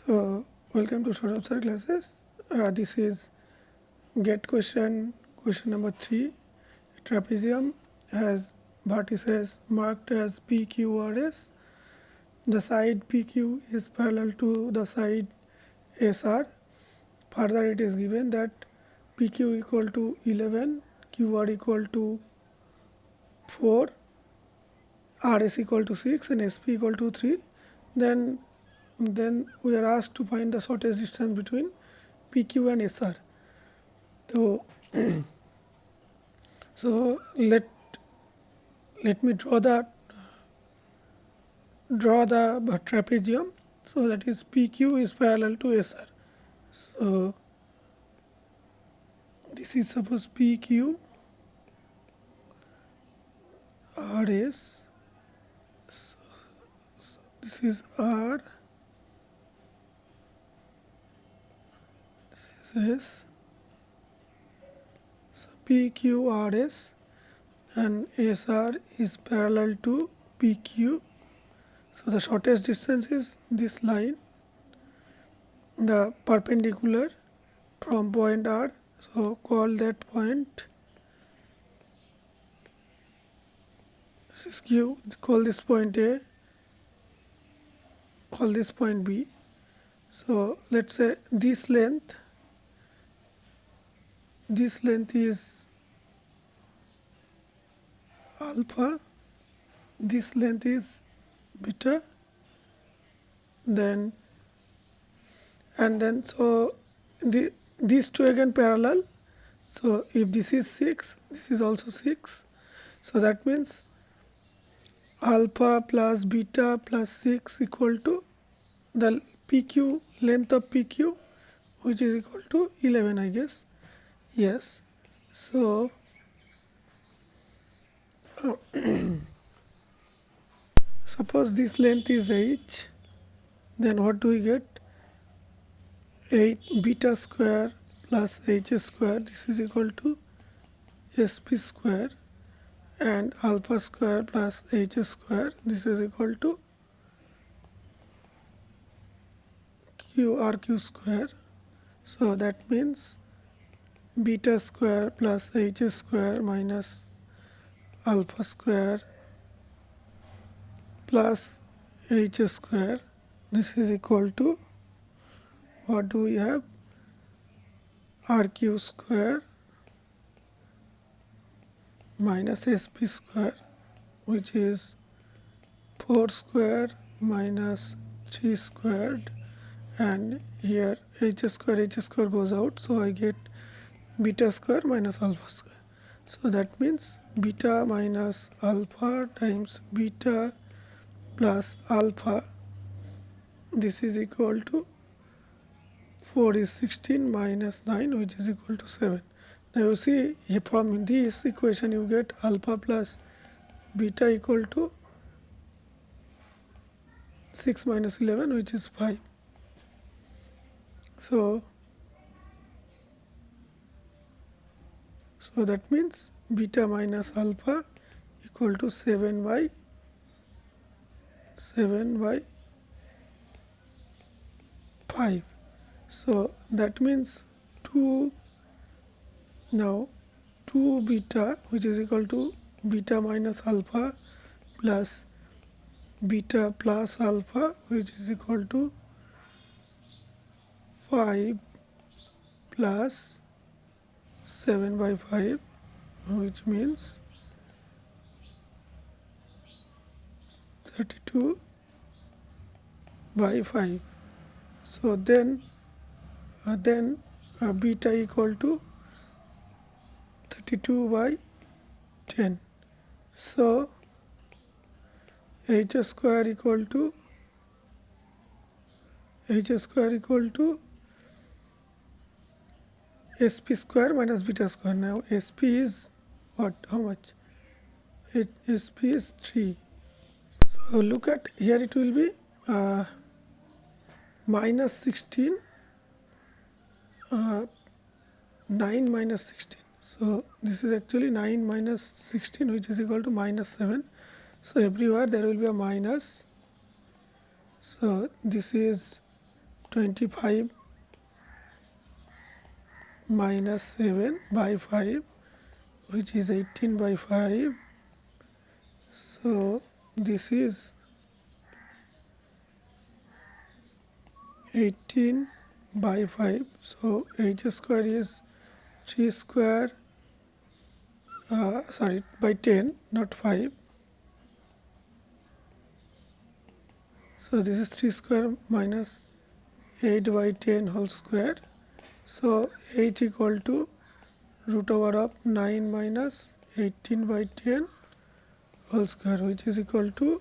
So, welcome to short answer classes. This is get question number 3. Trapezium has vertices marked as PQRS. The side PQ is parallel to the side SR. Further, it is given that PQ equal to 11, QR equal to 4, RS equal to 6, and SP equal to 3. Then we are asked to find the shortest distance between PQ and SR. So let me draw the trapezium. So that is PQ is parallel to SR. So this is suppose PQ, RS. So this is R. This is S. So PQRS and SR is parallel to PQ. So the shortest distance is this line, the perpendicular from point R. So call that point, this is Q, call this point A, call this point B. So let's say this length is alpha, this length is beta, then so these two again parallel. So if this is 6, this is also 6. So that means alpha plus beta plus 6 equal to the PQ, length of PQ, which is equal to 11, I guess. Yes. So suppose this length is h, then what do we get? 8 beta square plus h square, this is equal to sp square, and alpha square plus h square, this is equal to qrq square. So that means beta square plus h square minus alpha square plus h square, this is equal to, what do we have? rq square minus sp square, which is 4 square minus 3 squared, and here h square goes out, so I get beta square minus alpha square. So that means beta minus alpha times beta plus alpha, this is equal to 4 is 16 minus 9, which is equal to 7. Now you see from this equation you get alpha plus beta equal to 6 minus 11, which is 5. So that means beta minus alpha equal to 7 by 5. So that means 2 beta, which is equal to beta minus alpha plus beta plus alpha, which is equal to 5 plus 7 by 5, which means 32 by 5. So then beta equal to 32 by 10. So h square equal to sp square minus beta square. Now sp is what? How much? Sp is 3. So look at here, it will be minus 16, 9 minus 16. So this is actually 9 minus 16, which is equal to minus 7. So everywhere there will be a minus. So this is 25 minus 7 by 5, which is 18 by 5. So this is 18 by 5. So h square is 3 square, by 10, not 5. So this is 3 square minus 8 by 10 whole square. So h equal to root over of 9 minus 18 by 10 whole square, which is equal to